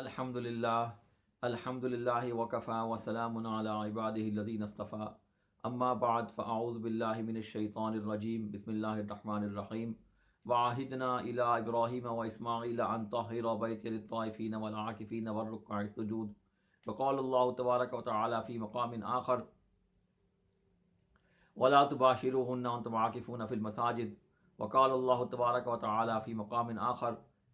الحمدللہ وکفا وسلام علی عبادہ الذین اصطفیٰ اما بعد فاعوذ باللہ من الشیطان الرجیم بسم اللہ الرحمن الرحیم وعہدنا الی ابراہیم واسماعیل ان طہر بیتی للطائفین والعاکفین والرکع السجود وقال اللہ تبارک وتعالی فی مقام آخر ولا تباشروہن وانتم عاکفون فی المساجد وقال اللہ تبارک وتعالی فی مقام آخر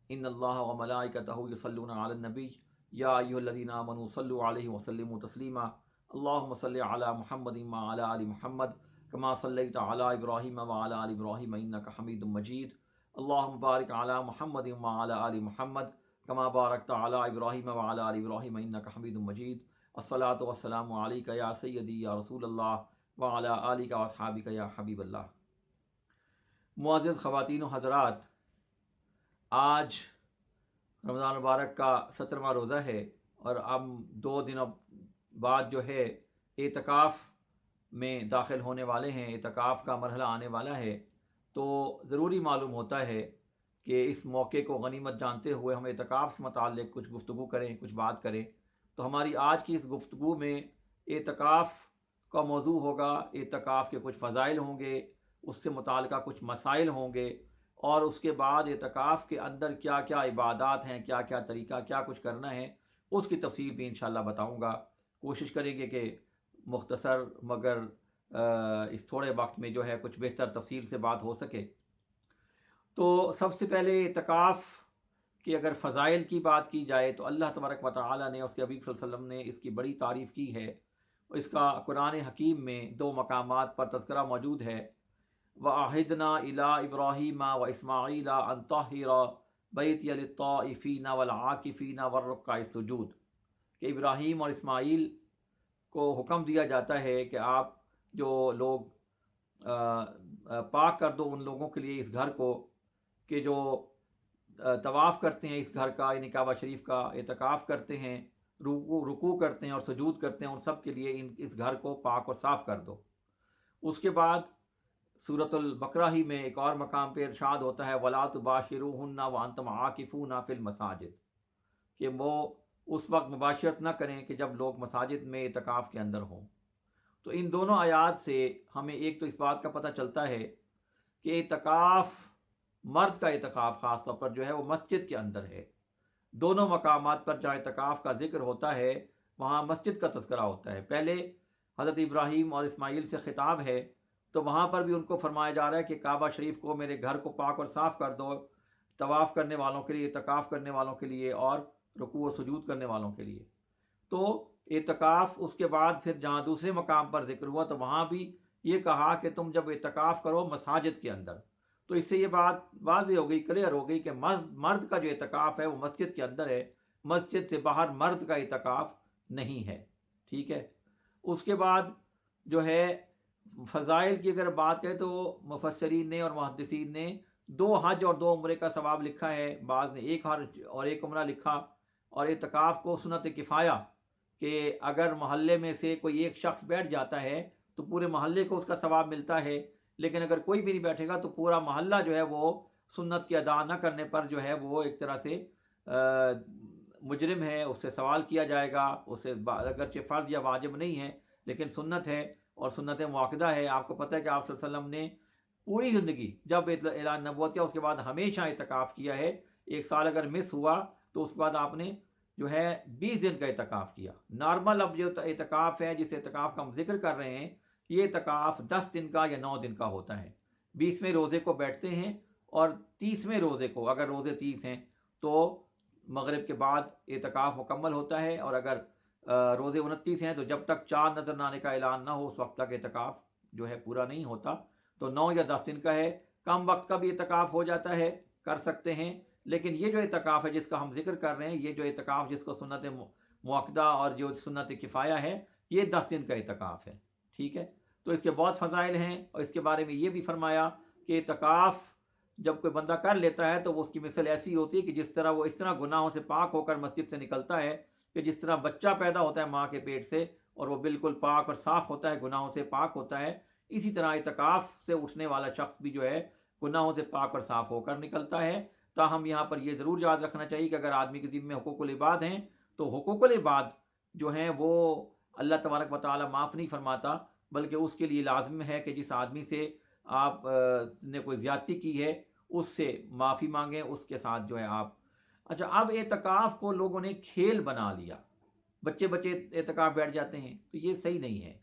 ان اللہ وملائکتہ یصلون علی النبی یا ایھا الذین آمنوا صلوا علیہ وسلموا تسلیما اللہم صل علی محمد وعلی آل محمد کما صلیت علی ابراہیم وعلی آل ابراہیم انک حمید مجید اللہم بارک علی محمد وعلی آل محمد کما بارکت علی ابراہیم وعلی آل ابراہیم انک حمید مجید الصلاۃ والسلام علیک یا سیدی یا رسول اللہ وعلی آلک واصحابک یا حبیب اللہ۔ معزز خواتین و حضرات، آج رمضان مبارک کا 17واں روزہ ہے اور ہم 2 دنوں بعد جو ہے اعتکاف میں داخل ہونے والے ہیں، اعتکاف کا مرحلہ آنے والا ہے۔ تو ضروری معلوم ہوتا ہے کہ اس موقع کو غنیمت جانتے ہوئے ہم اعتکاف سے متعلق کچھ گفتگو کریں، کچھ بات کریں۔ تو ہماری آج کی اس گفتگو میں اعتکاف کا موضوع ہوگا، اعتکاف کے کچھ فضائل ہوں گے، اس سے متعلقہ کچھ مسائل ہوں گے، اور اس کے بعد اعتکاف کے اندر کیا کیا عبادات ہیں، کیا کیا طریقہ، کیا کچھ کرنا ہے، اس کی تفصیل بھی انشاءاللہ بتاؤں گا۔ کوشش کریں گے کہ مختصر مگر اس تھوڑے وقت میں جو ہے کچھ بہتر تفصیل سے بات ہو سکے۔ تو سب سے پہلے اعتکاف کی اگر فضائل کی بات کی جائے تو اللہ تبارک و تعالی نے، اس کے حبیب صلی اللہ علیہ وسلم نے اس کی بڑی تعریف کی ہے۔ اس کا قرآن حکیم میں 2 مقامات پر تذکرہ موجود ہے۔ وَعَهِدْنَا إِلَىٰ إِبْرَاهِيمَ وَإِسْمَاعِيلَ أَن طَهِّرَ بَيْتِيَ لِلطَّائِفِينَ وَالْعَاكِفِينَ وَالرُّكَّعِ السُّجُودِ کہ ابراہیم اور اسماعیل کو حکم دیا جاتا ہے کہ آپ جو لوگ پاک کر دو ان لوگوں کے لیے اس گھر کو کہ جو طواف کرتے ہیں اس گھر کا، یعنی کعبہ شریف کا، اعتکاف کرتے ہیں، رکوع کرتے ہیں اور سجود کرتے ہیں، ان سب کے لیے اس گھر کو پاک اور صاف کر دو۔ اس کے بعد سورۃ البقرہ ہی میں ایک اور مقام پہ ارشاد ہوتا ہے وَلَا تُبَاشِرُوهُنَّ وَأَنْتُمْ عَاكِفُونَ فِي الْمَسَاجِدِ کہ وہ اس وقت مباشرت نہ کریں کہ جب لوگ مساجد میں اعتکاف کے اندر ہوں۔ تو ان دونوں آیات سے ہمیں ایک تو اس بات کا پتہ چلتا ہے کہ اعتکاف، مرد کا اعتکاف خاص طور پر جو ہے وہ مسجد کے اندر ہے۔ دونوں مقامات پر جہاں اعتکاف کا ذکر ہوتا ہے وہاں مسجد کا تذکرہ ہوتا ہے۔ پہلے حضرت ابراہیم اور اسماعیل سے خطاب ہے تو وہاں پر بھی ان کو فرمایا جا رہا ہے کہ کعبہ شریف کو، میرے گھر کو پاک اور صاف کر دو، طواف کرنے والوں کے لیے، اعتکاف کرنے والوں کے لیے اور رکوع و سجود کرنے والوں کے لیے۔ تو اعتکاف اس کے بعد پھر جہاں دوسرے مقام پر ذکر ہوا تو وہاں بھی یہ کہا کہ تم جب اعتکاف کرو مساجد کے اندر۔ تو اس سے یہ بات واضح ہو گئی، کلیئر ہو گئی کہ مرد کا جو اعتکاف ہے وہ مسجد کے اندر ہے، مسجد سے باہر مرد کا اعتکاف نہیں ہے۔ ٹھیک ہے۔ اس کے بعد جو ہے فضائل کی اگر بات کریں تو مفسرین نے اور محدثین نے 2 حج اور 2 عمرے کا ثواب لکھا ہے، بعض نے 1 حج اور 1 عمرہ لکھا۔ اور اعتکاف کو سنت کفایہ کہ اگر محلے میں سے کوئی ایک شخص بیٹھ جاتا ہے تو پورے محلے کو اس کا ثواب ملتا ہے، لیکن اگر کوئی بھی نہیں بیٹھے گا تو پورا محلہ جو ہے وہ سنت کی ادا نہ کرنے پر جو ہے وہ ایک طرح سے مجرم ہے، اس سے سوال کیا جائے گا۔ اسے اگرچہ فرض یا واجب نہیں ہے لیکن سنت ہے اور سنت مؤکدہ ہے۔ آپ کو پتہ ہے کہ آپ صلی اللہ علیہ وسلم نے پوری زندگی جب اعلان نبوت کیا اس کے بعد ہمیشہ اعتکاف کیا ہے۔ 1 سال اگر مس ہوا تو اس کے بعد آپ نے جو ہے 20 دن کا اعتکاف کیا۔ نارمل اب جو اعتکاف ہے، جس اعتکاف کا ہم ذکر کر رہے ہیں، یہ اعتکاف 10 دن کا یا 9 دن کا ہوتا ہے۔ 20ویں روزے کو بیٹھتے ہیں اور 30ویں روزے کو، اگر روزے 30 ہیں تو مغرب کے بعد اعتکاف مکمل ہوتا ہے، اور اگر روزے 29 ہیں تو جب تک چاند نظر نہ آنے کا اعلان نہ ہو اس وقت تک اعتکاف جو ہے پورا نہیں ہوتا۔ تو 9 یا 10 دن کا ہے، کم وقت کا بھی اعتکاف ہو جاتا ہے، کر سکتے ہیں۔ لیکن یہ جو اعتکاف ہے جس کا ہم ذکر کر رہے ہیں، یہ جو اعتکاف جس کو سنت مؤکدہ اور جو سنت کفایہ ہے، یہ 10 دن کا اعتکاف ہے۔ ٹھیک ہے۔ تو اس کے بہت فضائل ہیں، اور اس کے بارے میں یہ بھی فرمایا کہ اعتکاف جب کوئی بندہ کر لیتا ہے تو وہ اس کی مثل ایسی ہوتی ہے کہ جس طرح وہ اس طرح گناہوں سے پاک ہو کر مسجد سے نکلتا ہے کہ جس طرح بچہ پیدا ہوتا ہے ماں کے پیٹ سے اور وہ بالکل پاک اور صاف ہوتا ہے، گناہوں سے پاک ہوتا ہے، اسی طرح اعتکاف سے اٹھنے والا شخص بھی جو ہے گناہوں سے پاک اور صاف ہو کر نکلتا ہے، تاہم یہاں پر یہ ضرور یاد رکھنا چاہیے کہ اگر آدمی کے ذمے حقوق العباد ہیں تو حقوق العباد جو ہیں وہ اللہ تبارک و تعالیٰ معاف نہیں فرماتا، بلکہ اس کے لیے لازم ہے کہ جس آدمی سے آپ نے کوئی زیادتی کی ہے اس سے معافی مانگیں، اس کے ساتھ جو ہے آپ۔ اچھا، اب اعتکاف کو لوگوں نے کھیل بنا لیا، بچے بچے اعتکاف بیٹھ جاتے ہیں، تو یہ صحیح نہیں ہے۔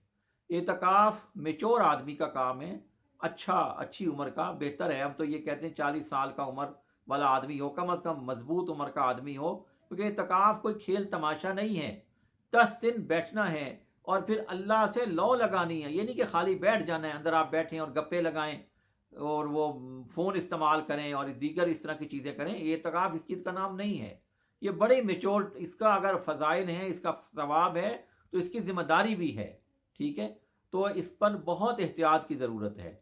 اعتکاف میچور آدمی کا کام ہے، اچھی عمر کا بہتر ہے۔ ہم تو یہ کہتے ہیں 40 سال کا عمر والا آدمی ہو، کم از کم مضبوط عمر کا آدمی ہو، کیونکہ اعتکاف کوئی کھیل تماشا نہیں ہے۔ 10 دن بیٹھنا ہے اور پھر اللہ سے لو لگانی ہے، یہ نہیں کہ خالی بیٹھ جانا ہے، اندر آپ بیٹھیں اور گپے لگائیں اور وہ فون استعمال کریں اور دیگر اس طرح کی چیزیں کریں۔ یہ اعتکاف اس چیز کا نام نہیں ہے، یہ بڑے میچور، اس کا اگر فضائل ہیں، اس کا ثواب ہے تو اس کی ذمہ داری بھی ہے، ٹھیک ہے؟ تو اس پر بہت احتیاط کی ضرورت ہے۔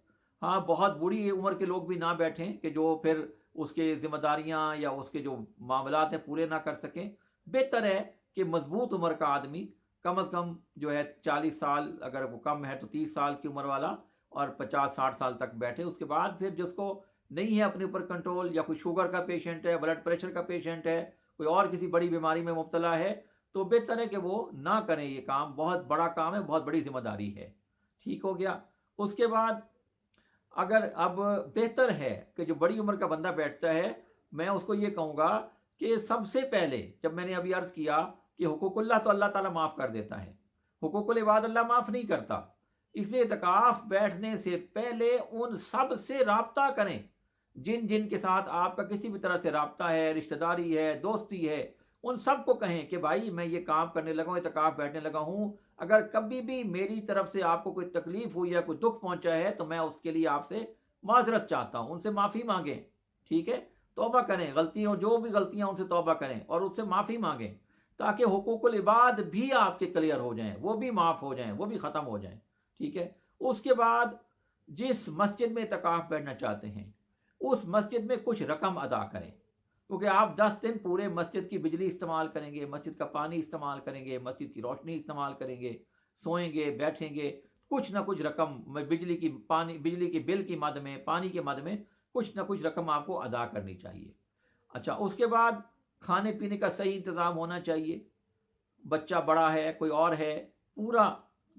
ہاں، بہت بڑی عمر کے لوگ بھی نہ بیٹھیں کہ جو پھر اس کے ذمہ داریاں یا اس کے جو معاملات ہیں پورے نہ کر سکیں۔ بہتر ہے کہ مضبوط عمر کا آدمی کم از کم جو ہے 40 سال، اگر وہ کم ہے تو 30 سال کی عمر والا، اور 50-60 سال تک بیٹھے۔ اس کے بعد پھر جس کو نہیں ہے اپنے اوپر کنٹرول، یا کوئی شوگر کا پیشنٹ ہے، بلڈ پریشر کا پیشنٹ ہے، کوئی اور کسی بڑی بیماری میں مبتلا ہے، تو بہتر ہے کہ وہ نہ کریں یہ کام، بہت بڑا کام ہے، بہت بڑی ذمہ داری ہے، ٹھیک ہو گیا؟ اس کے بعد اگر اب بہتر ہے کہ جو بڑی عمر کا بندہ بیٹھتا ہے، میں اس کو یہ کہوں گا کہ سب سے پہلے، جب میں نے ابھی عرض کیا کہ حقوق اللہ تو اللہ تعالیٰ معاف کر دیتا ہے، حقوق العباد اللہ معاف نہیں کرتا، اس لیے اعتکاف بیٹھنے سے پہلے ان سب سے رابطہ کریں جن جن کے ساتھ آپ کا کسی بھی طرح سے رابطہ ہے، رشتہ داری ہے، دوستی ہے، ان سب کو کہیں کہ بھائی میں یہ کام کرنے لگا ہوں، اعتکاف بیٹھنے لگا ہوں، اگر کبھی بھی میری طرف سے آپ کو کوئی تکلیف ہوئی ہے، کوئی دکھ پہنچا ہے، تو میں اس کے لیے آپ سے معذرت چاہتا ہوں، ان سے معافی مانگیں، ٹھیک ہے؟ توبہ کریں، غلطیوں جو بھی غلطیاں ان سے توبہ کریں اور اس سے معافی مانگیں، تاکہ حقوق العباد بھی آپ کے کلیئر ہو جائیں، وہ بھی معاف ہو جائیں، وہ بھی ختم ہو جائیں، ٹھیک ہے؟ اس کے بعد جس مسجد میں اعتکاف بیٹھنا چاہتے ہیں اس مسجد میں کچھ رقم ادا کریں، کیونکہ آپ 10 دن پورے مسجد کی بجلی استعمال کریں گے، مسجد کا پانی استعمال کریں گے، مسجد کی روشنی استعمال کریں گے، سوئیں گے، بیٹھیں گے، کچھ نہ کچھ رقم بجلی کی بل کی مد میں، پانی کے مد میں کچھ نہ کچھ رقم آپ کو ادا کرنی چاہیے۔ اچھا، اس کے بعد کھانے پینے کا صحیح انتظام ہونا چاہیے، بچہ بڑا ہے، کوئی اور ہے، پورا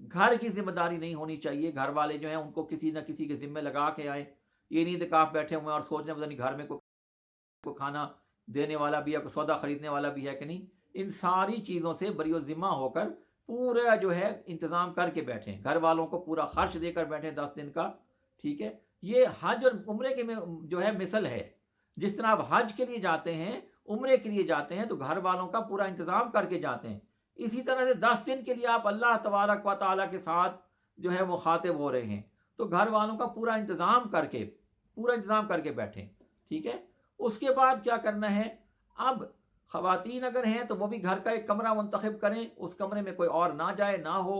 گھر کی ذمہ داری نہیں ہونی چاہیے، گھر والے جو ہیں ان کو کسی نہ کسی کے ذمہ لگا کے آئے، یہ نہیں اعتکاف بیٹھے ہوئے اور سوچ رہے پتہ نہیں گھر میں کوئی کھانا دینے والا بھی ہے، کوئی سودا خریدنے والا بھی ہے کہ نہیں۔ ان ساری چیزوں سے بری و ذمہ ہو کر پورا جو ہے انتظام کر کے بیٹھیں، گھر والوں کو پورا خرچ دے کر بیٹھیں 10 دن کا، ٹھیک ہے؟ یہ حج اور عمرے کے میں جو ہے مثل ہے، جس طرح آپ حج کے لیے جاتے ہیں، عمرے کے لیے جاتے ہیں، تو گھر والوں کا پورا انتظام کر کے جاتے ہیں، اسی طرح سے 10 دن کے لیے آپ اللہ تبارک و تعالیٰ کے ساتھ جو ہے مخاطب ہو رہے ہیں، تو گھر والوں کا پورا انتظام کر کے بیٹھیں، ٹھیک ہے؟ اس کے بعد کیا کرنا ہے؟ اب خواتین اگر ہیں تو وہ بھی گھر کا ایک کمرہ منتخب کریں، اس کمرے میں کوئی اور نہ جائے، نہ ہو۔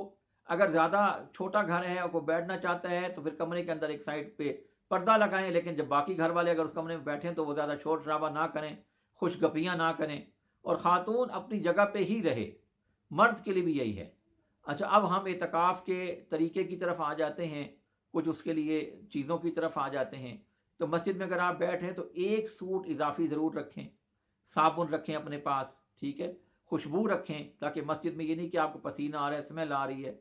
اگر زیادہ چھوٹا گھر ہے اور کوئی بیٹھنا چاہتا ہے تو پھر کمرے کے اندر ایک سائڈ پہ پردہ لگائیں، لیکن جب باقی گھر والے اگر اس کمرے میں بیٹھیں تو وہ زیادہ شور شرابہ نہ کریں، خوش گپیاں نہ کریں، اور خاتون اپنی جگہ پہ ہی رہے، مرد کے لیے بھی یہی ہے۔ اچھا، اب ہم اعتکاف کے طریقے کی طرف آ جاتے ہیں، کچھ اس کے لیے چیزوں کی طرف آ جاتے ہیں۔ تو مسجد میں اگر آپ بیٹھیں تو ایک سوٹ اضافی ضرور رکھیں، صابن رکھیں اپنے پاس، ٹھیک ہے؟ خوشبو رکھیں، تاکہ مسجد میں یہ نہیں کہ آپ کو پسینہ آ رہا ہے، اسمیل آ رہی ہے،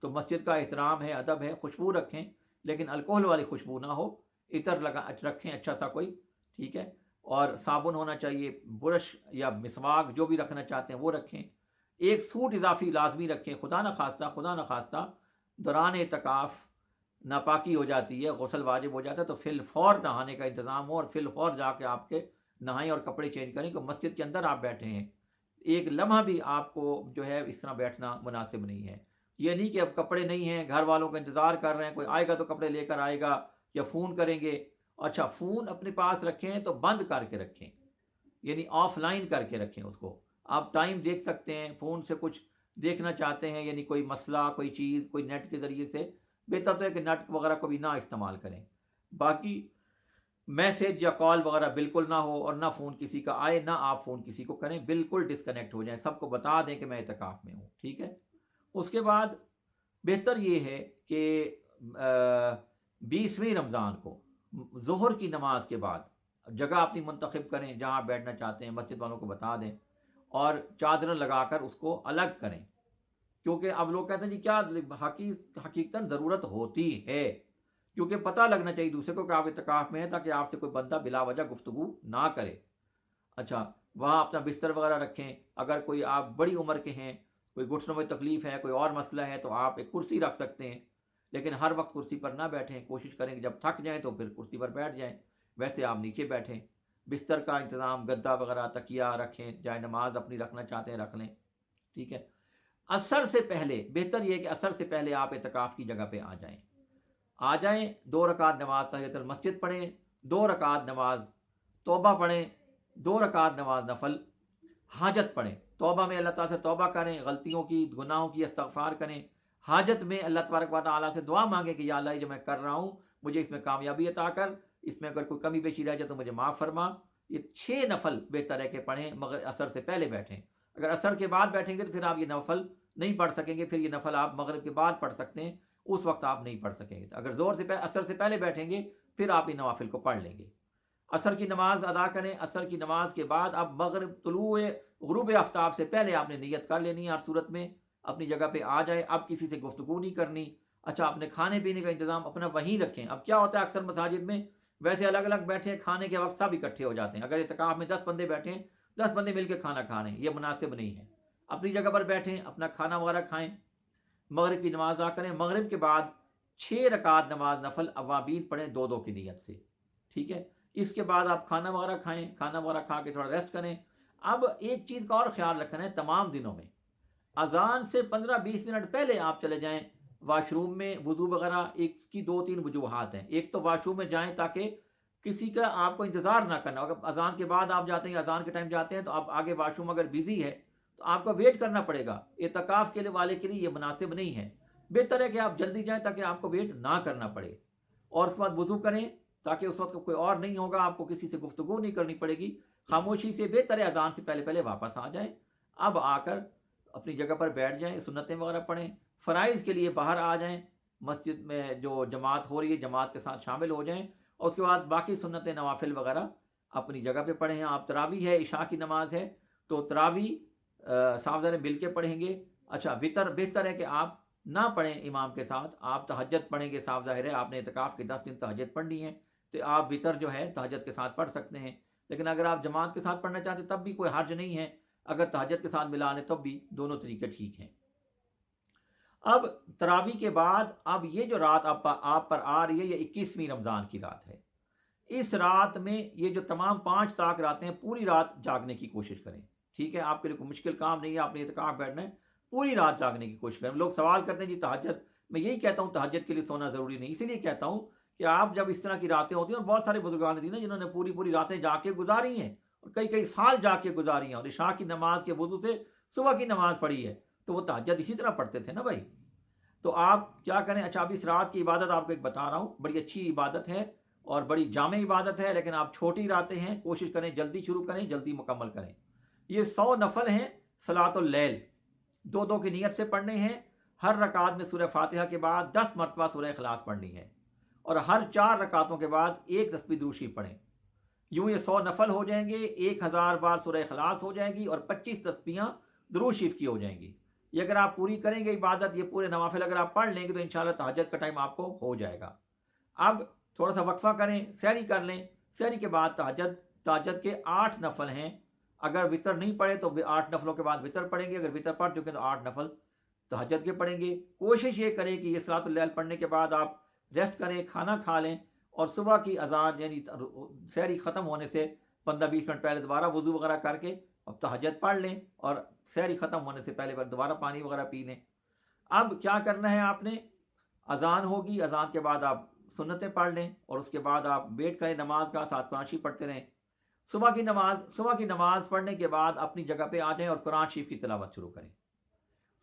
تو مسجد کا احترام ہے، ادب ہے، خوشبو رکھیں، لیکن الکوہل والی خوشبو نہ ہو، عطر رکھیں اچھا سا کوئی، ٹھیک ہے؟ اور صابن ہونا چاہیے، برش یا مسواک جو بھی رکھنا چاہتے ہیں وہ رکھیں، ایک سوٹ اضافی لازمی رکھیں، خدا نخواستہ دوران اعتکاف ناپاکی ہو جاتی ہے، غسل واجب ہو جاتا ہے، تو فی الفور نہانے کا انتظام ہو اور فی الفور جا کے آپ کے نہائیں اور کپڑے چینج کریں، کہ مسجد کے اندر آپ بیٹھے ہیں، ایک لمحہ بھی آپ کو جو ہے اس طرح بیٹھنا مناسب نہیں ہے۔ یہ نہیں کہ اب کپڑے نہیں ہیں، گھر والوں کا انتظار کر رہے ہیں، کوئی آئے گا تو کپڑے لے کر آئے گا یا فون کریں گے۔ اچھا، فون اپنے پاس رکھیں تو بند کر کے رکھیں، یعنی آف لائن کر کے رکھیں اس کو، آپ ٹائم دیکھ سکتے ہیں، فون سے کچھ دیکھنا چاہتے ہیں، یعنی کوئی مسئلہ، کوئی چیز، کوئی نیٹ کے ذریعے سے، بہتر تو ہے کہ نیٹ وغیرہ کو بھی نہ استعمال کریں۔ باقی میسج یا کال وغیرہ بالکل نہ ہو، اور نہ فون کسی کا آئے، نہ آپ فون کسی کو کریں، بالکل ڈسکنیکٹ ہو جائیں، سب کو بتا دیں کہ میں اعتکاف میں ہوں، ٹھیک ہے؟ اس کے بعد بہتر یہ ہے کہ 20ویں رمضان کو ظہر کی نماز کے بعد جگہ اپنی منتخب کریں جہاں آپ بیٹھنا چاہتے ہیں، مسجد والوں کو بتا دیں اور چادر لگا کر اس کو الگ کریں، کیونکہ اب لوگ کہتے ہیں جی کیا حقیقتاً ضرورت ہوتی ہے، کیونکہ پتہ لگنا چاہیے دوسرے کو کہ آپ اعتکاف میں ہیں، تاکہ آپ سے کوئی بندہ بلا وجہ گفتگو نہ کرے۔ اچھا، وہاں اپنا بستر وغیرہ رکھیں، اگر کوئی آپ بڑی عمر کے ہیں، کوئی گھٹنوں میں تکلیف ہے، کوئی اور مسئلہ ہے، تو آپ ایک کرسی رکھ سکتے ہیں، لیکن ہر وقت کرسی پر نہ بیٹھیں، کوشش کریں کہ جب تھک جائیں تو پھر کرسی پر بیٹھ جائیں، ویسے آپ نیچے بیٹھیں۔ بستر کا انتظام، گدا وغیرہ، تکیہ رکھیں، جائے نماز اپنی رکھنا چاہتے ہیں رکھ لیں، ٹھیک ہے۔ عصر سے پہلے بہتر یہ ہے کہ عصر سے پہلے آپ اعتکاف کی جگہ پہ آ جائیں، 2 رکعت نماز تحیۃ المسجد پڑھیں، 2 رکعت نماز توبہ پڑھیں، 2 رکعت نماز نفل حاجت پڑھیں، توبہ میں اللہ تعالیٰ سے توبہ کریں، غلطیوں کی گناہوں کی استغفار کریں، حاجت میں اللہ تبارک و تعالیٰ سے دعا مانگیں کہ یا اللہ، یہ جو میں کر رہا ہوں مجھے اس میں کامیابی عطا کر، اس میں اگر کوئی کمی بیشی رہ جائے تو مجھے معاف فرما۔ یہ 6 نفل بہتر ہے کہ پڑھیں، مگر عصر سے پہلے بیٹھیں۔ اگر عصر کے بعد بیٹھیں گے تو پھر آپ یہ نفل نہیں پڑھ سکیں گے، پھر یہ نفل آپ مغرب کے بعد پڑھ سکتے ہیں، اس وقت آپ نہیں پڑھ سکیں گے۔ اگر عصر سے پہلے بیٹھیں گے پھر آپ ان نوافل کو پڑھ لیں گے۔ عصر کی نماز ادا کریں، عصر کی نماز کے بعد اب غروب آفتاب سے پہلے آپ نے نیت کر لینی ہے، ہر صورت میں اپنی جگہ پہ آ جائے، اب کسی سے گفتگو نہیں کرنی۔ اچھا، اپنے کھانے پینے کا انتظام اپنا وہیں رکھیں۔ اب کیا ہوتا ہے اکثر مساجد میں ویسے الگ الگ بیٹھے، کھانے کے وقت سب اکٹھے ہو جاتے ہیں، اگر اعتکاف میں 10 بندے بیٹھے ہیں، 10 بندے مل کے کھانا کھا رہے ہیں، یہ مناسب نہیں ہے۔ اپنی جگہ پر بیٹھیں، اپنا کھانا وغیرہ کھائیں، مغرب کی نماز ادا کریں، مغرب کے بعد 6 رکعت نماز نفل اوابین پڑھیں 2 2 کی نیت سے، ٹھیک ہے۔ اس کے بعد آپ کھانا وغیرہ کھائیں، کھانا وغیرہ کھا کے تھوڑا ریسٹ کریں۔ اب ایک چیز کا اور خیال رکھنا ہے، تمام دنوں میں اذان سے 15 20 منٹ پہلے آپ چلے جائیں واش روم میں، وضو وغیرہ، ایک کی 2 3 وجوہات ہیں۔ ایک تو واش روم میں جائیں تاکہ کسی کا آپ کو انتظار نہ کرنا، اگر اذان کے بعد آپ جاتے ہیں، اذان کے ٹائم جاتے ہیں تو آپ آگے واش روم اگر بزی ہے تو آپ کو ویٹ کرنا پڑے گا، اعتکاف کے والے کے لیے یہ مناسب نہیں ہے۔ بہتر ہے کہ آپ جلدی جائیں تاکہ آپ کو ویٹ نہ کرنا پڑے، اور اس کے بعد وضو کریں تاکہ اس وقت کوئی اور نہیں ہوگا، آپ کو کسی سے گفتگو نہیں کرنی پڑے گی، خاموشی سے بہتر ہے اذان سے پہلے پہلے واپس آ جائیں۔ اب آ کر اپنی جگہ پر بیٹھ جائیں، سنتیں وغیرہ پڑھیں، فرائض کے لیے باہر آ جائیں، مسجد میں جو جماعت ہو رہی ہے جماعت کے ساتھ شامل ہو جائیں، اور اس کے بعد باقی سنتیں نوافل وغیرہ اپنی جگہ پہ پڑھیں۔ آپ تراویح ہے، عشاء کی نماز ہے تو تراویح صاف ظاہر مل کے پڑھیں گے۔ اچھا، وطر بہتر ہے کہ آپ نہ پڑھیں امام کے ساتھ، آپ تہجد پڑھیں گے، صاف ظاہر ہے آپ نے اعتکاف کے 10 دن تہجد پڑھنی ہے تو آپ وطر جو ہے تہجد کے ساتھ پڑھ سکتے ہیں، لیکن اگر آپ جماعت کے ساتھ پڑھنا چاہتے ہیں تب بھی کوئی حرج نہیں ہے، اگر تہجد کے ساتھ ملا لیں تب بھی دونوں طریقے ٹھیک ہیں۔ اب تراویح کے بعد اب یہ جو رات آپ پر آ رہی ہے یہ 21ویں رمضان کی رات ہے، اس رات میں یہ جو تمام 5 طاق راتیں ہیں پوری رات جاگنے کی کوشش کریں، ٹھیک ہے۔ آپ کے لیے کوئی مشکل کام نہیں ہے، آپ نے اعتکاف بیٹھنا ہے، پوری رات جاگنے کی کوشش کریں۔ لوگ سوال کرتے ہیں جی تہجد، میں یہی کہتا ہوں تہجد کے لیے سونا ضروری نہیں، اسی لیے کہتا ہوں کہ آپ جب اس طرح کی راتیں ہوتی ہیں، اور بہت سارے بزرگان دین ہیں جنہوں نے پوری راتیں جا کے گزاری ہیں، اور کئی سال جا کے گزاری ہیں، اور عشاء کی نماز کے وضو سے صبح کی نماز پڑھی ہے، تو وہ تہجد اسی طرح پڑھتے تھے نا بھائی۔ تو آپ کیا کریں، اچھا اب اس رات کی عبادت آپ کو ایک بتا رہا ہوں، بڑی اچھی عبادت ہے اور بڑی جامع عبادت ہے، لیکن آپ چھوٹی راتیں ہیں، کوشش کریں جلدی شروع کریں، جلدی مکمل کریں۔ یہ 100 نفل ہیں صلاۃ اللیل، 2 2 کی نیت سے پڑھنے ہیں، ہر رکعت میں سورہ فاتحہ کے بعد 10 مرتبہ سورہ اخلاص پڑھنی ہے، اور ہر 4 رکعتوں کے بعد ایک تسبیح درود شریف پڑھیں۔ یوں یہ 100 نفل ہو جائیں گے، 1000 بار سورہ اخلاص ہو جائے گی، اور 25 تسبیحاں درود شریف کی ہو جائیں گی۔ یہ اگر آپ پوری کریں گے عبادت، یہ پورے نوافل اگر آپ پڑھ لیں گے تو انشاءاللہ تہجد کا ٹائم آپ کو ہو جائے گا۔ اب تھوڑا سا وقفہ کریں، سحری کر لیں، سحری کے بعد تہجد کے 8 نفل ہیں، اگر وطر نہیں پڑھے تو 8 نفلوں کے بعد وطر پڑھیں گے، اگر وطر پڑھ چکے تو 8 نفل تہجد کے پڑھیں گے۔ کوشش یہ کریں کہ یہ صلاۃ اللیل پڑھنے کے بعد آپ ریسٹ کریں، کھانا کھا لیں، اور صبح کی اذان یعنی سحری ختم ہونے سے 15 20 منٹ پہلے دوبارہ وضو وغیرہ کر کے اب تہجد پڑھ لیں، اور سحری ختم ہونے سے پہلے دوبارہ پانی وغیرہ پی لیں۔ اب کیا کرنا ہے آپ نے، اذان ہوگی، اذان کے بعد آپ سنتیں پڑھ لیں، اور اس کے بعد آپ ویٹ کریں نماز کا، ساتھ قرآن شریف پڑھتے رہیں۔ صبح کی نماز پڑھنے کے بعد اپنی جگہ پہ آ جائیں اور قرآن شریف کی تلاوت شروع کریں۔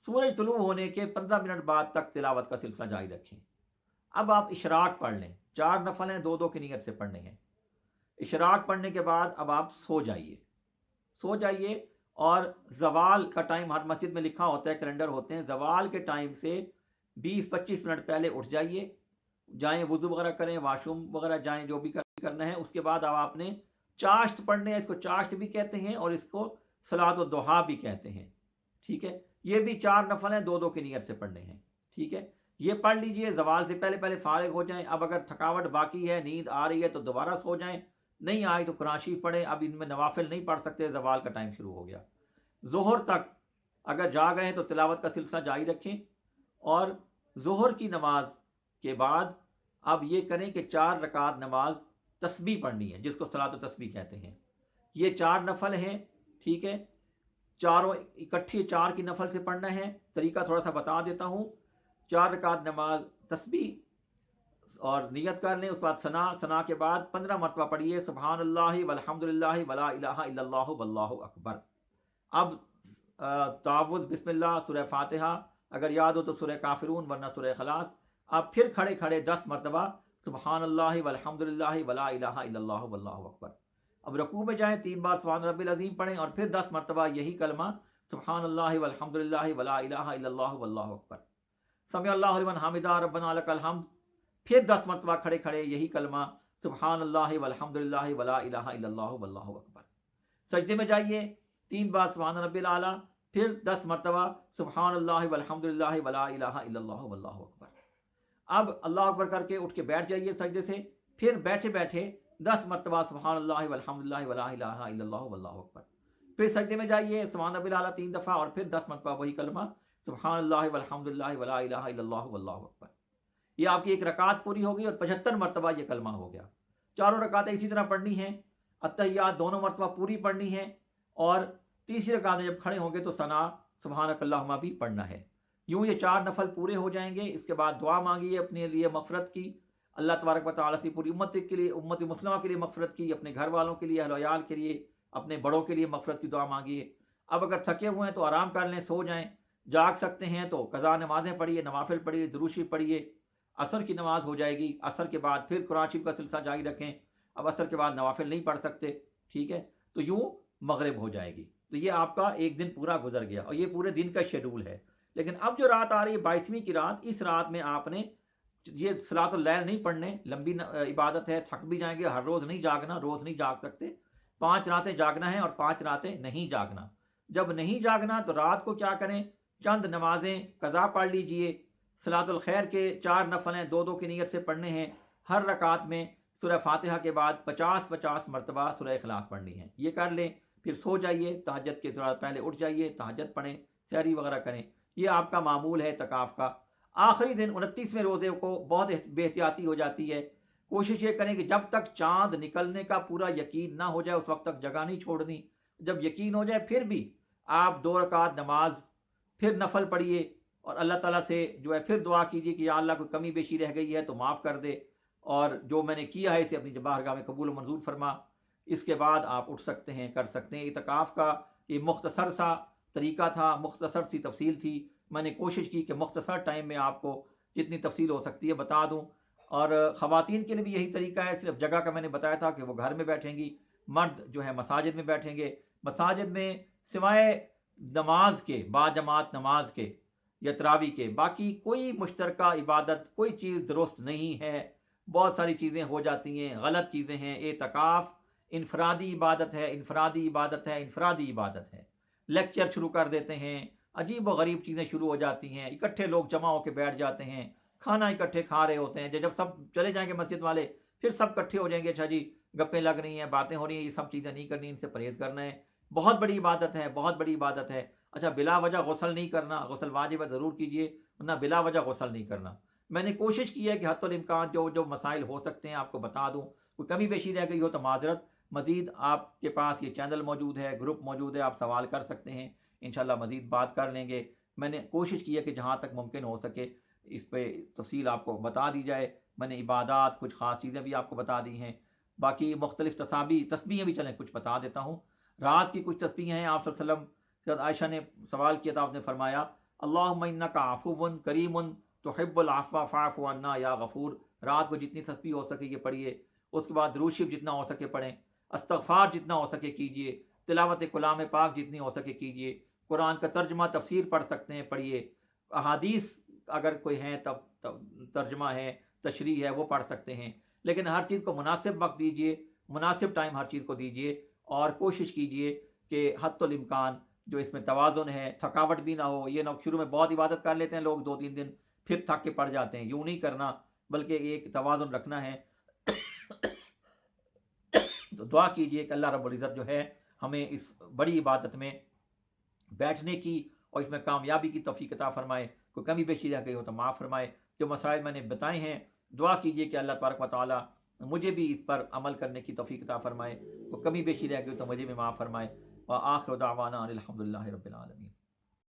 سورج طلوع ہونے کے 15 منٹ بعد تک تلاوت کا سلسلہ جاری رکھیں۔ اب آپ اشراق پڑھ لیں، 4 نفل ہیں، 2 2 کی نیت سے پڑھنے ہیں۔ اشراق پڑھنے کے بعد اب آپ سو جائیے، اور زوال کا ٹائم ہر مسجد میں لکھا ہوتا ہے، کیلنڈر ہوتے ہیں، زوال کے ٹائم سے 20 25 منٹ پہلے اٹھ جائیں، وضو وغیرہ کریں، واش روم وغیرہ جائیں، جو بھی کرنا ہے۔ اس کے بعد اب آپ نے چاشت پڑھنے ہیں، اس کو چاشت بھی کہتے ہیں اور اس کو صلاۃ الضحیٰ بھی کہتے ہیں، ٹھیک ہے۔ یہ بھی 4 نفل ہیں، 2 کی نیت سے پڑھنے ہیں، ٹھیک ہے۔ یہ پڑھ لیجئے، زوال سے پہلے پہلے فارغ ہو جائیں۔ اب اگر تھکاوٹ باقی ہے، نیند آ رہی ہے تو دوبارہ سو جائیں، نہیں آئی تو قرآن شریف پڑھیں۔ اب ان میں نوافل نہیں پڑھ سکتے، زوال کا ٹائم شروع ہو گیا۔ ظہر تک اگر جاگ رہے ہیں تو تلاوت کا سلسلہ جاری رکھیں، اور ظہر کی نماز کے بعد اب یہ کریں کہ 4 رکعت نماز تسبیح پڑھنی ہے، جس کو صلاۃ التسبیح کہتے ہیں۔ یہ 4 نفل ہیں، ٹھیک ہے۔ چاروں اکٹھی 4 کی نفل سے پڑھنا ہے۔ طریقہ تھوڑا سا بتا دیتا ہوں۔ 4 رکعت نماز تسبیح اور نیت کر لیں، اس کے بعد ثنا کے بعد 15 مرتبہ پڑھیے سبحان اللہ والحمد للہ ولا الہ الا اللہ واللہ اکبر۔ اب تعوذ بسم اللہ، سورہ فاتحہ اگر یاد ہو تو سورہ کافرون، ورنہ سورہ اخلاص۔ اب پھر کھڑے کھڑے 10 مرتبہ سبحان اللہ والحمد للہ ولا الہ الا اللہ واللہ اکبر۔ اب رکوع میں جائیں، 3 بار سبحان ربی العظیم پڑھیں، اور پھر 10 مرتبہ یہی کلمہ سبحان اللہ والحمد للہ ولا الہ الا اللہ واللہ اکبر۔ سمع اللہ لمن حمدہ ربنا لک الحمد، پھر 10 مرتبہ کھڑے کھڑے یہی کلمہ سبحان اللہ والحمد للہ ولا الہ الا اللہ واللہ اکبر۔ سجدے میں جائیے، 3 بار سبحان ربی الاعلیٰ، پھر 10 مرتبہ سبحان اللہ والحمد للہ ولا الہ الا اللہ واللہ اکبر۔ اب اللہ اکبر کر کے اٹھ کے بیٹھ جائیے سجدے سے، پھر بیٹھے بیٹھے 10 مرتبہ سبحان اللہ والحمد للہ ولا الہ الا اللہ واللہ اکبر۔ پھر سجدے میں جائیے، سبحان ربی الاعلیٰ 3 دفعہ، اور پھر 10 مرتبہ وہی کلمہ سبحان اللہ والحمد للہ ولا الہ الا اللہ واللہ اکبر۔ یہ آپ کی ایک رکعت پوری ہوگی، اور 75 مرتبہ یہ کلمہ ہو گیا۔ چاروں رکعتیں اسی طرح پڑھنی ہیں، التحیات دونوں مرتبہ پوری پڑھنی ہے، اور تیسری رکعت میں جب کھڑے ہوں گے تو ثنا سبحانک اللہم بھی پڑھنا ہے۔ یوں یہ 4 نفل پورے ہو جائیں گے۔ اس کے بعد دعا مانگیے اپنے لیے مغفرت کی، اللہ تبارک و تعالیٰ سے پوری امت کے لیے، امت مسلمہ کے لیے مغفرت کی، اپنے گھر والوں کے لیے، اہل و عیال کے لیے، اپنے بڑوں کے لیے مغفرت کی دعا مانگیے۔ اب اگر تھکے ہوئے ہیں تو آرام کر لیں، سو جائیں۔ جاگ سکتے ہیں تو قضا نمازیں پڑھیے، نوافل پڑھیے، درود شریف پڑھیے۔ عصر کی نماز ہو جائے گی، عصر کے بعد پھر قرآن شریف کا سلسلہ جاری رکھیں۔ اب عصر کے بعد نوافل نہیں پڑھ سکتے، ٹھیک ہے، تو یوں مغرب ہو جائے گی۔ تو یہ آپ کا ایک دن پورا گزر گیا، اور یہ پورے دن کا شیڈول ہے۔ لیکن اب جو رات آ رہی ہے 22ویں کی رات، اس رات میں آپ نے یہ صلاۃ اللیل نہیں پڑھنے، لمبی عبادت ہے، تھک بھی جائیں گے، ہر روز نہیں جاگنا، روز نہیں جاگ سکتے۔ 5 راتیں جاگنا ہے اور 5 راتیں نہیں جاگنا۔ جب نہیں جاگنا تو رات کو کیا کریں، چند نمازیں قضا پڑھ لیجئے۔ صلاۃ الخیر کے 4 نفل ہیں، 2 کی نیت سے پڑھنے ہیں۔ ہر رکعت میں سورہ فاتحہ کے بعد 50 مرتبہ سورہ اخلاص پڑھنی ہے۔ یہ کر لیں، پھر سو جائیے، تہجد کے تھوڑا پہلے اٹھ جائیے، تہجد پڑھیں، سحری وغیرہ کریں۔ یہ آپ کا معمول ہے اعتکاف کا۔ آخری دن 29ویں روزے کو بہت بے احتیاطی ہو جاتی ہے۔ کوشش یہ کریں کہ جب تک چاند نکلنے کا پورا یقین نہ ہو جائے اس وقت تک جگہ نہیں چھوڑنی۔ جب یقین ہو جائے پھر بھی آپ 2 رکعت نماز پھر نفل پڑھیے، اور اللہ تعالیٰ سے جو ہے پھر دعا کیجیے کہ یا اللہ کوئی کمی بیشی رہ گئی ہے تو معاف کر دے، اور جو میں نے کیا ہے اسے اپنی بارگاہ میں قبول و منظور فرما۔ اس کے بعد آپ اٹھ سکتے ہیں، کر سکتے ہیں۔ اعتکاف کا یہ مختصر سا طریقہ تھا، مختصر سی تفصیل تھی۔ میں نے کوشش کی کہ مختصر ٹائم میں آپ کو جتنی تفصیل ہو سکتی ہے بتا دوں۔ اور خواتین کے لیے بھی یہی طریقہ ہے، صرف جگہ کا میں نے بتایا تھا کہ وہ گھر میں بیٹھیں گی، مرد جو ہے مساجد میں بیٹھیں گے۔ مساجد میں سوائے نماز کے، با جماعت نماز کے یا تراویح کے، باقی کوئی مشترکہ عبادت کوئی چیز درست نہیں ہے۔ بہت ساری چیزیں ہو جاتی ہیں، غلط چیزیں ہیں۔ اعتکاف انفرادی عبادت ہے، انفرادی عبادت ہے، انفرادی عبادت ہے۔ لیکچر شروع کر دیتے ہیں، عجیب و غریب چیزیں شروع ہو جاتی ہیں، اکٹھے لوگ جمع ہو کے بیٹھ جاتے ہیں، کھانا اکٹھے کھا رہے ہوتے ہیں۔ جب سب چلے جائیں گے مسجد والے پھر سب اکٹھے ہو جائیں گے، اچھا جی گپیں لگ رہی ہیں، باتیں ہو رہی ہیں، یہ سب چیزیں نہیں کرنی، ان سے پرہیز کرنا ہے۔ بہت بڑی عبادت ہے، بہت بڑی عبادت ہے۔ اچھا بلا وجہ غسل نہیں کرنا، غسل واجب ہے ضرور کیجئے، ورنہ بلا وجہ غسل نہیں کرنا۔ میں نے کوشش کی ہے کہ حتی الامکان جو مسائل ہو سکتے ہیں آپ کو بتا دوں۔ کوئی کمی بیشی رہ گئی ہو تو معذرت۔ مزید آپ کے پاس یہ چینل موجود ہے، گروپ موجود ہے، آپ سوال کر سکتے ہیں، انشاءاللہ مزید بات کر لیں گے۔ میں نے کوشش کی ہے کہ جہاں تک ممکن ہو سکے اس پہ تفصیل آپ کو بتا دی جائے۔ میں نے عبادات کچھ خاص چیزیں بھی آپ کو بتا دی ہیں، باقی مختلف تسبیحیں بھی چلیں کچھ بتا دیتا ہوں۔ رات کی کچھ تسبیحیں ہیں، آپ صلی اللہ علیہ وسلم حضرت عائشہ نے سوال کیا تھا، آپ نے فرمایا اللہم انک عفو کریم تحب العفو فاعف عنا یا غفور۔ رات کو جتنی تسبیح ہو سکے یہ پڑھیے، اس کے بعد درود شریف جتنا ہو سکے پڑھیں، استغفار جتنا ہو سکے کیجیے، تلاوت کلام پاک جتنی ہو سکے کیجیے، قرآن کا ترجمہ تفسیر پڑھ سکتے ہیں پڑھیے، احادیث اگر کوئی ہیں تب ترجمہ ہے، تشریح ہے، وہ پڑھ سکتے ہیں۔ لیکن ہر چیز کو مناسب وقت دیجیے، مناسب ٹائم ہر چیز کو دیجیے اور کوشش کیجیے کہ حتی الامکان جو اس میں توازن ہے، تھکاوٹ بھی نہ ہو، یہ نہ شروع میں بہت عبادت کر لیتے ہیں لوگ 2-3 دن، پھر تھک کے پڑ جاتے ہیں، یوں نہیں کرنا بلکہ ایک توازن رکھنا ہے۔ تو دعا کیجیے کہ اللہ رب العزت جو ہے ہمیں اس بڑی عبادت میں بیٹھنے کی اور اس میں کامیابی کی توفیق عطا فرمائے، کوئی کمی بیشی رہ گئی ہو تو معاف فرمائے۔ جو مسائل میں نے بتائے ہیں دعا کیجیے کہ اللہ تبارک و تعالیٰ مجھے بھی اس پر عمل کرنے کی توفیق عطا فرمائے، کوئی کمی بیشی رہ گئی تو مجھے بھی معاف فرمائے۔ وآخر دعوانا الحمد للہ رب العالمین۔